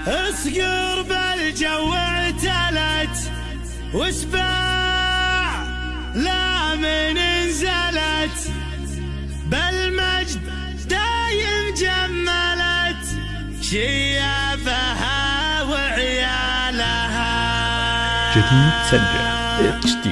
اصقر بالجو اعتلت وسباع لا من انزلت بالمجد دايم جملت شيابها وعيالها. جديد سنجة HD.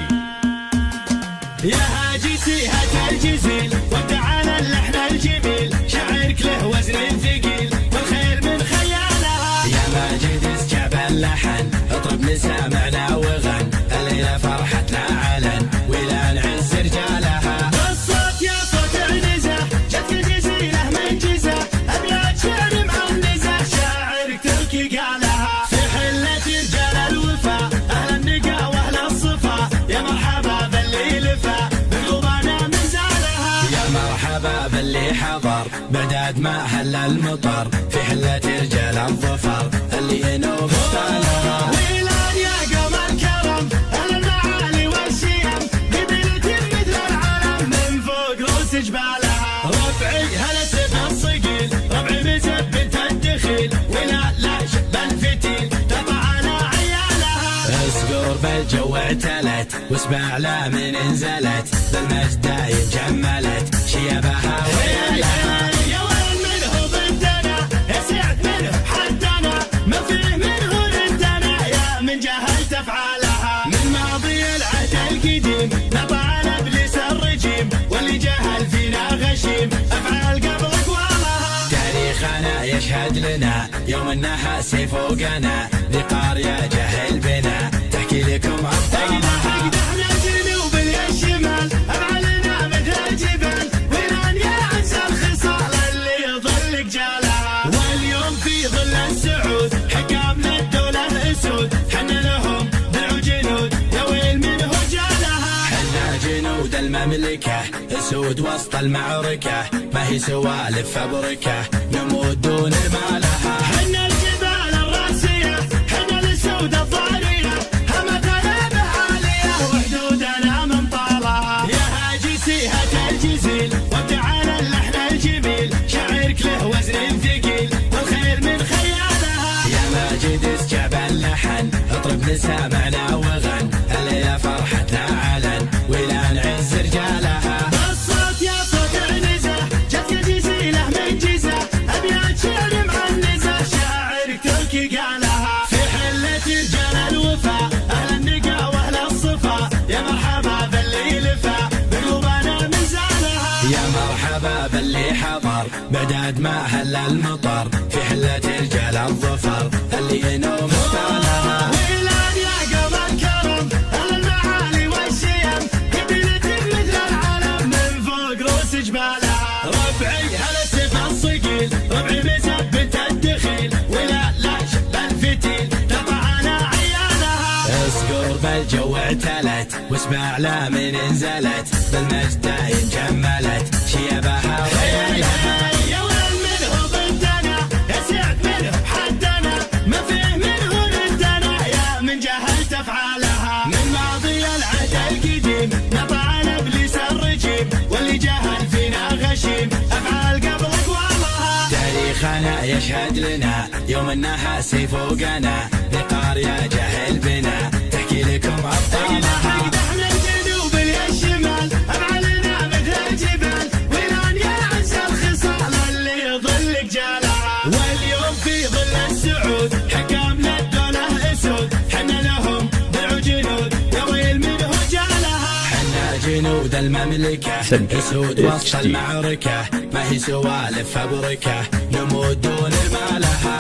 يا هاجسيها الجزيل وتعالى اللحن الجميل شعرك له وزن ثقيل والخير من خيالها. يا ماجد اسكب اللحن اطرب لسامعنا وغن الليلة فرحتنا علن ولا نعز رجالها. الصوت يا صوت عنزة جتك الجزيلة من جزة أبيات شعر معنزة شاعرك تركي قالها. في حلة رجال الوفا أهل النقا وأهل الصفا يا مرحبا باللي لفا بقلوبنا منزالها. يا مرحبا باللي حضر بعداد ما هل المطر في حلة رجال الظفر اللي ينوب ستالها. ويلان يا قوم الكرم أهل المعالي والشيم قبيلة مثل العلم من فوق رؤوس جبالها. ربعي هلا سب الصقيل ربعي مثبت الدخيل ولا لا شب الفتيل تطع على عيالها. اصقر بالجو اعتلت واسباع لا من انزلت بالمجد دايم جملت شيابها وعيالها. يا ويل منه ضدنا يا سعد منه حدنا ما فيه منه ردنا يا من جهلت افعالها. من ماضي العهد القديم نطع ابليس الرجيم واللي جهل فينا غشيم افعال قبل اقوالها. تاريخنا يشهد لنا يوم النحاس فوقنا ذي قارية جهل بنا تحكي لكم ابطالها. احنا الجنوب الشمال افعالنا مثل الجبال وينان يا عز الخصال اللي يظل جالها. واليوم في ظل السعود حكامنا الدولة اسود حنا لهم درع جنود يا ويل منه جالها. حنا جنود المملكة اسود وسط المعركة ما هي سوالف فبركة نموت دون مالها. حنا الجبال الراسية حنا الاسود الضارية همت غلبة عالية وحدودنا من طالها. يا هاجسيها الجزيل وتعالى اللحن الجميل شعرك له وزن ثقيل والخير من خيالها. يا ماجد اسكب اللحن اطرب لسامعنا وغن الليلة فرحتنا علن ولا نعز رجالها. الصوت يا صوت عنزة جتك الجزيلة من جزة أبيات شعر معنزة شاعرك تركي قالها. في حلة رجال الوفا أهل النقا وأهل الصفا يا مرحبا باللي لفا بقلوبنا منزالها. يا مرحبا باللي حضر بعداد ما هل المطر في حلة رجال الظفر اللي ينوم ستالها. ويلان يا قوم الكرم أهل المعالي والشيم قبيلة مثل العلم من فوق رؤوس جبالها. ربعي هلا سيف الصقيل ربعي مثبت الدخيل ولا لا شب الفتيل تطع على عيالها. اصقر بالجو اعتلت واسباع لا من انزلت بالمجد دايم جملت شيابها وعيالها. يا ويل منه ضدنا يا سعد منه حدنا ما فيه منه ردنا يا من جهلت افعالها. من ماضي العهد القديم نطع ابليس الرجيم واللي جهل فينا غشيم افعال قبل اقوالها. تاريخنا يشهد لنا يوم النحاس فوقنا ذي قارية جهل بنا تحكي لكم ابطالها. احنا الجنوب الشمال افعالنا مثل الجبال وينان يا عز الخصال اللي يظل جالها. واليوم في ظل السعود حكامنا الدولة اسود حنا لهم درع جنود يا ويل منه جالها. حنا جنود المملكة اسود وسط المعركة ما هي سوالف فبركة نموت دون مالها.